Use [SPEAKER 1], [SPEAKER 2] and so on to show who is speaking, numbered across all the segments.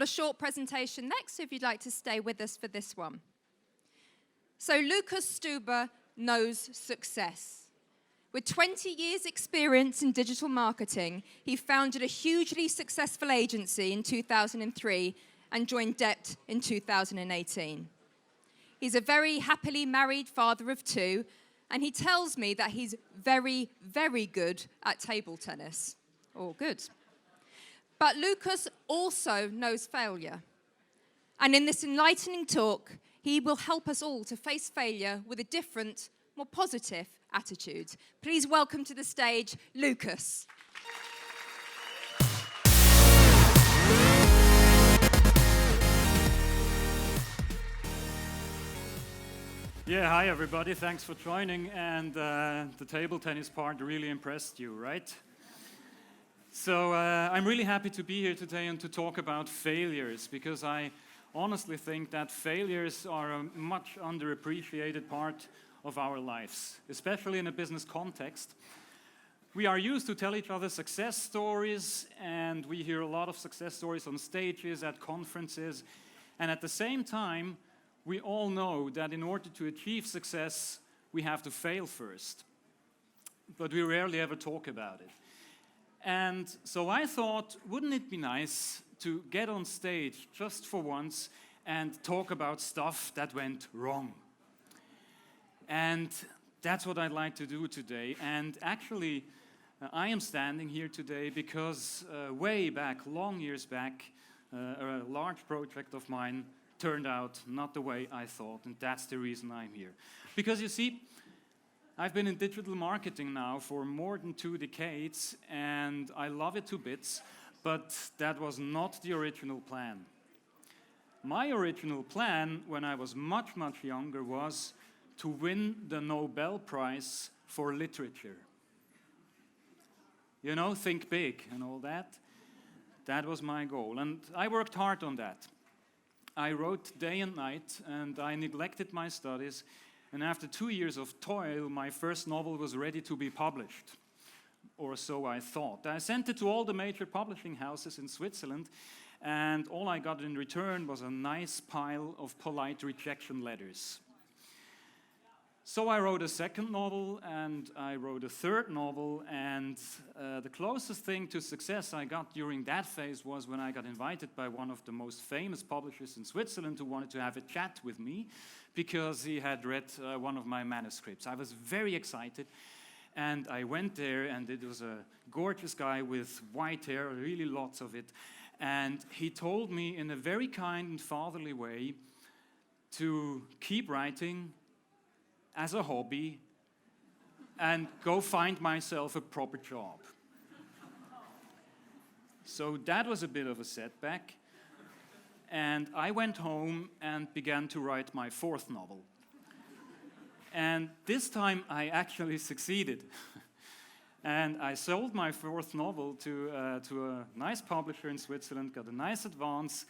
[SPEAKER 1] short presentation next, so if you'd like to stay with us for this one. So Lukas Stuber knows success. With 20 years' experience in digital marketing, he founded a hugely successful agency in 2003 and joined DEPT in 2018. He's a very happily married father of two, and he tells me that he's very, very good at table tennis. Oh, good. But Lukas also knows failure. And in this enlightening talk, he will help us all to face failure with a different, more positive attitude. Please welcome to the stage, Lukas.
[SPEAKER 2] Yeah, hi everybody, thanks for joining, and the table tennis part really impressed you, right? So I'm really happy to be here today and to talk about failures, because I honestly think that failures are a much underappreciated part of our lives, especially in a business context. We are used to tell each other success stories, and we hear a lot of success stories on stages, at conferences, and at the same time, we all know that in order to achieve success, we have to fail first. But we rarely ever talk about it. And so I thought, wouldn't it be nice to get on stage just for once and talk about stuff that went wrong? And that's what I'd like to do today. And actually, I am standing here today because way back, long years back, a large project of mine turned out not the way I thought, and that's the reason I'm here. Because you see, I've been in digital marketing now for more than 2 decades, and I love it to bits, but that was not the original plan. My original plan, when I was much, much younger, was to win the Nobel Prize for literature. You know, think big and all that. That was my goal, and I worked hard on that. I wrote day and night, and I neglected my studies, and after 2 years of toil, my first novel was ready to be published, or so I thought. I sent it to all the major publishing houses in Switzerland, and all I got in return was a nice pile of polite rejection letters. So I wrote a second novel, and I wrote a third novel, and the closest thing to success I got during that phase was when I got invited by one of the most famous publishers in Switzerland who wanted to have a chat with me because he had read one of my manuscripts. I was very excited, and I went there, and it was a gorgeous guy with white hair, really lots of it, and he told me in a very kind and fatherly way to keep writing as a hobby and go find myself a proper job. So that was a bit of a setback, and I went home and began to write my fourth novel. And this time I actually succeeded. And I sold my fourth novel to a nice publisher in Switzerland, got a nice advance,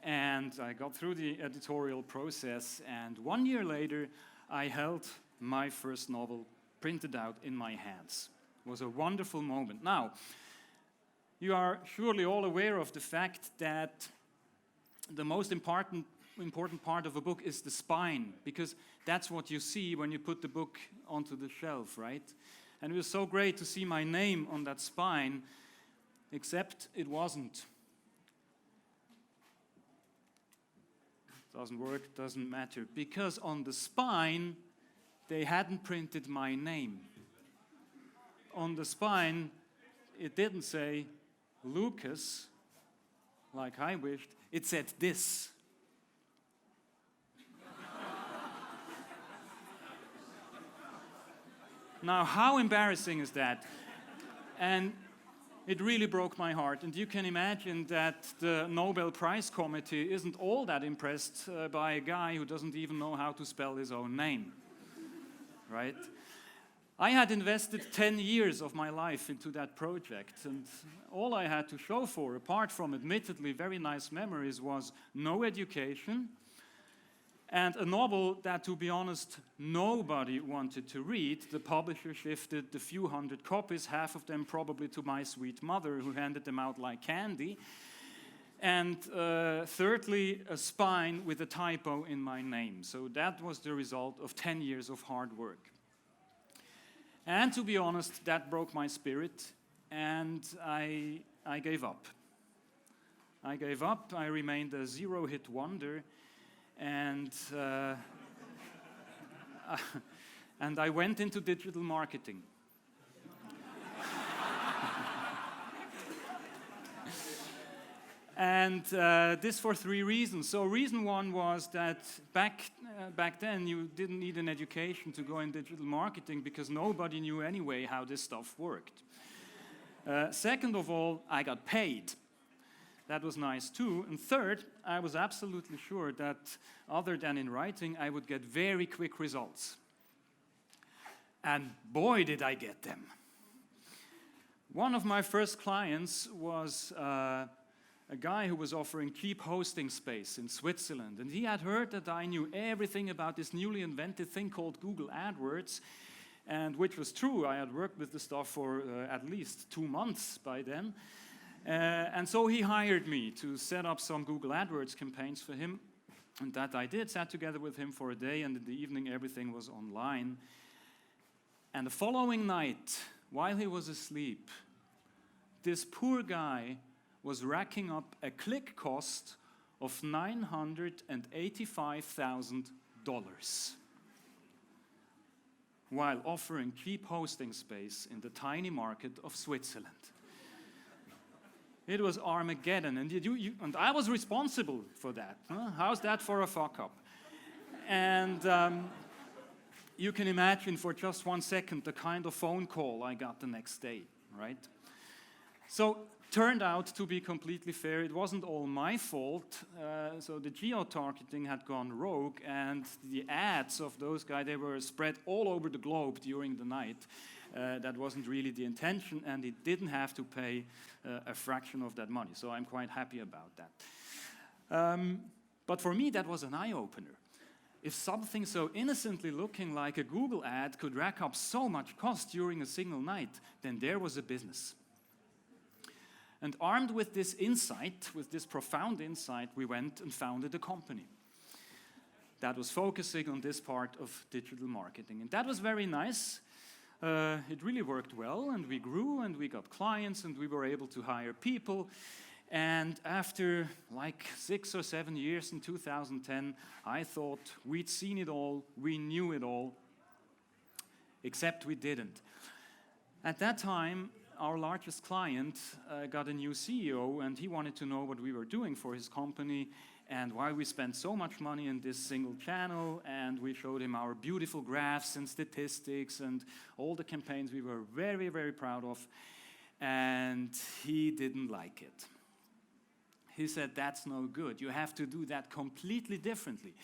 [SPEAKER 2] and I got through the editorial process, and 1 year later I held my first novel printed out in my hands. It was a wonderful moment. Now, you are surely all aware of the fact that the most important part of a book is the spine, because that's what you see when you put the book onto the shelf, right? And it was so great to see my name on that spine, except it wasn't. Doesn't work, doesn't matter, because on the spine they hadn't printed my name. On the spine it didn't say Lukas, like I wished, it said this. Now, how embarrassing is that? And it really broke my heart, and you can imagine that the Nobel Prize Committee isn't all that impressed by a guy who doesn't even know how to spell his own name, right? I had invested 10 years of my life into that project, and all I had to show for, apart from admittedly very nice memories, was no education, and a novel that, to be honest, nobody wanted to read. The publisher shifted the few hundred copies, half of them probably to my sweet mother, who handed them out like candy. And thirdly, a spine with a typo in my name. So that was the result of 10 years of hard work. And to be honest, that broke my spirit, and I gave up. I gave up, I remained a zero-hit wonder, and I went into digital marketing. And this for 3 reasons. So reason 1 was that back then you didn't need an education to go in digital marketing because nobody knew anyway how this stuff worked. Second of all, I got paid. That was nice too. And third, I was absolutely sure that other than in writing, I would get very quick results. And boy, did I get them. One of my first clients was a guy who was offering cheap hosting space in Switzerland. And he had heard that I knew everything about this newly invented thing called Google AdWords, and which was true. I had worked with the stuff for at least 2 months by then. And so he hired me to set up some Google AdWords campaigns for him. And that I did, sat together with him for a day, and in the evening everything was online. And the following night, while he was asleep, this poor guy was racking up a click cost of $985,000 while offering cheap hosting space in the tiny market of Switzerland. It was Armageddon, and, and I was responsible for that. Huh? How's that for a fuck-up? And you can imagine for just 1 second the kind of phone call I got the next day, right? So, turned out to be completely fair. It wasn't all my fault. So the geo-targeting had gone rogue, and the ads of those guys, they were spread all over the globe during the night. That wasn't really the intention, and it didn't have to pay a fraction of that money. So I'm quite happy about that. But for me, that was an eye-opener. If something so innocently looking like a Google ad could rack up so much cost during a single night, then there was a business. And armed with this insight, with this profound insight, we went and founded a company that was focusing on this part of digital marketing. And that was very nice. It really worked well, and we grew, and we got clients, and we were able to hire people. And after like 6 or 7 years in 2010, I thought we'd seen it all, we knew it all, except we didn't. At that time, our largest client got a new CEO, and he wanted to know what we were doing for his company and why we spent so much money in this single channel, and we showed him our beautiful graphs and statistics and all the campaigns we were very, very proud of, and he didn't like it. He said, that's no good. You have to do that completely differently.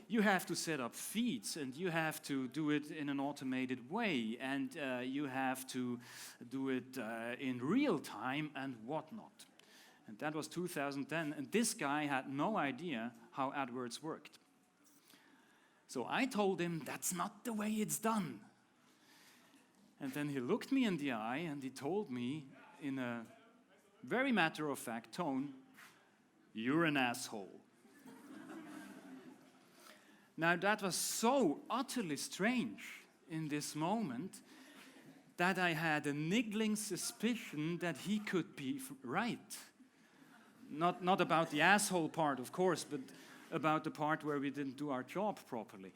[SPEAKER 2] You have to set up feeds, and you have to do it in an automated way, and you have to do it in real time and whatnot. And that was 2010, and this guy had no idea how AdWords worked. So I told him, that's not the way it's done. And then he looked me in the eye, and he told me in a very matter-of-fact tone, you're an asshole. Now, that was so utterly strange in this moment that I had a niggling suspicion that he could be right. Not about the asshole part, of course, but about the part where we didn't do our job properly.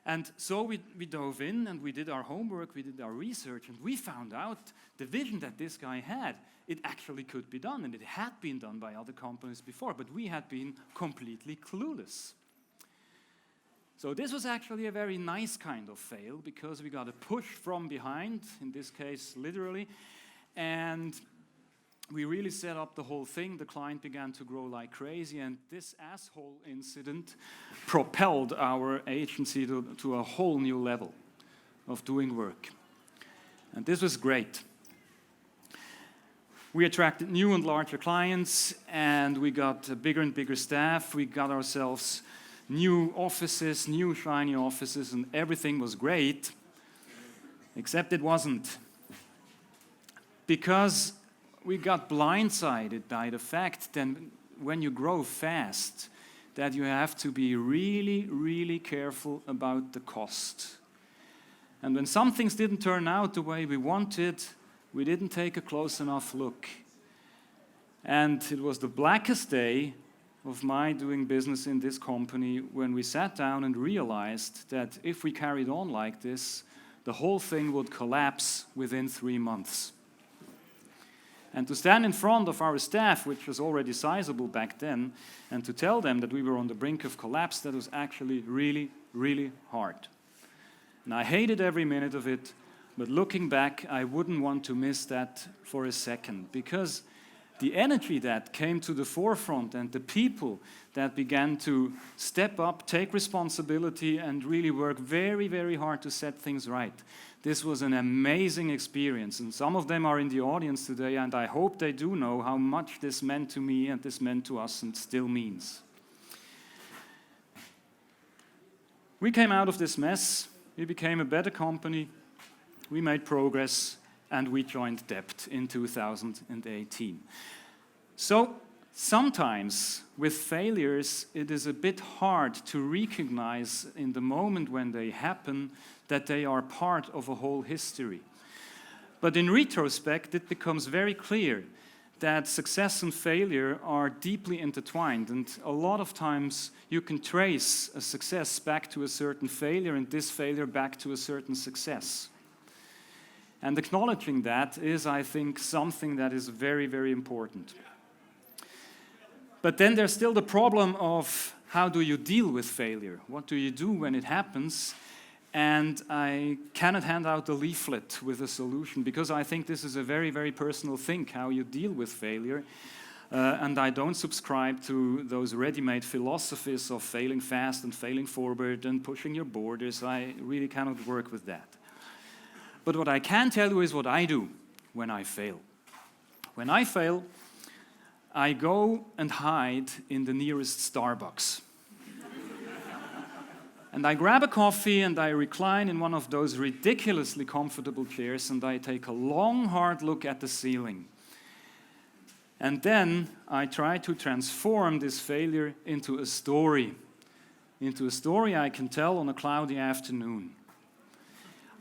[SPEAKER 2] And so we dove in, and we did our homework, we did our research, and we found out the vision that this guy had, it actually could be done, and it had been done by other companies before, but we had been completely clueless. So this was actually a very nice kind of fail, because we got a push from behind, in this case literally, and we really set up the whole thing. The client began to grow like crazy, and this asshole incident propelled our agency to a whole new level of doing work. And this was great. We attracted new and larger clients, and we got a bigger and bigger staff. We got ourselves new offices, new shiny offices, and everything was great, except it wasn't. Because we got blindsided by the fact that when you grow fast, that you have to be really, really careful about the cost. And when some things didn't turn out the way we wanted, we didn't take a close enough look. And it was the blackest day of my doing business in this company when we sat down and realized that if we carried on like this, the whole thing would collapse within 3 months. And to stand in front of our staff, which was already sizable back then, and to tell them that we were on the brink of collapse, that was actually really, really hard. And I hated every minute of it, but looking back, I wouldn't want to miss that for a second, because the energy that came to the forefront and the people that began to step up, take responsibility, and really work very, very hard to set things right. This was an amazing experience, and some of them are in the audience today, and I hope they do know how much this meant to me and this meant to us and still means. We came out of this mess, we became a better company, we made progress, and we joined DEPT in 2018. So sometimes with failures, it is a bit hard to recognize in the moment when they happen that they are part of a whole history. But in retrospect, it becomes very clear that success and failure are deeply intertwined, and a lot of times you can trace a success back to a certain failure and this failure back to a certain success. And acknowledging that is, I think, something that is very, very important. But then there's still the problem of how do you deal with failure? What do you do when it happens? And I cannot hand out a leaflet with a solution, because I think this is a very, very personal thing, how you deal with failure. And I don't subscribe to those ready-made philosophies of failing fast and failing forward and pushing your borders. I really cannot work with that. But what I can tell you is what I do when I fail. When I fail, I go and hide in the nearest Starbucks. And I grab a coffee and I recline in one of those ridiculously comfortable chairs and I take a long, hard look at the ceiling. And then I try to transform this failure into a story I can tell on a cloudy afternoon.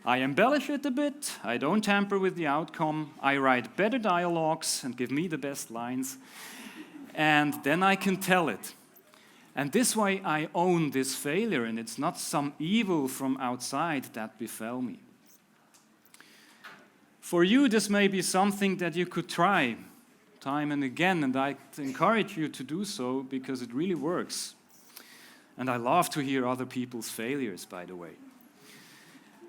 [SPEAKER 2] I embellish it a bit, I don't tamper with the outcome, I write better dialogues and give me the best lines, and then I can tell it. And this way I own this failure, and it's not some evil from outside that befell me. For you, this may be something that you could try time and again, and I encourage you to do so because it really works. And I love to hear other people's failures, by the way.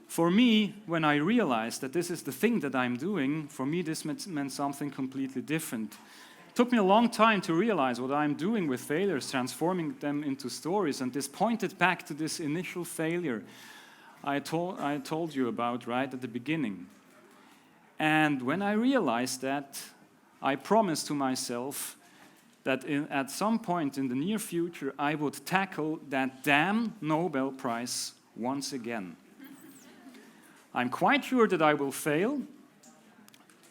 [SPEAKER 2] For me, when I realized that this is the thing that I'm doing, for me this meant something completely different. It took me a long time to realize what I'm doing with failures, transforming them into stories, and this pointed back to this initial failure I told you about right at the beginning. And when I realized that, I promised to myself that at some point in the near future, I would tackle that damn Nobel Prize once again. I'm quite sure that I will fail,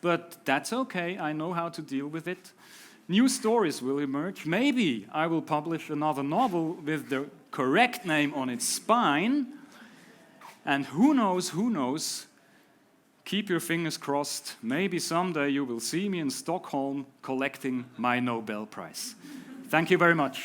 [SPEAKER 2] but that's okay. I know how to deal with it. New stories will emerge. Maybe I will publish another novel with the correct name on its spine. And who knows, keep your fingers crossed. Maybe someday you will see me in Stockholm collecting my Nobel Prize. Thank you very much.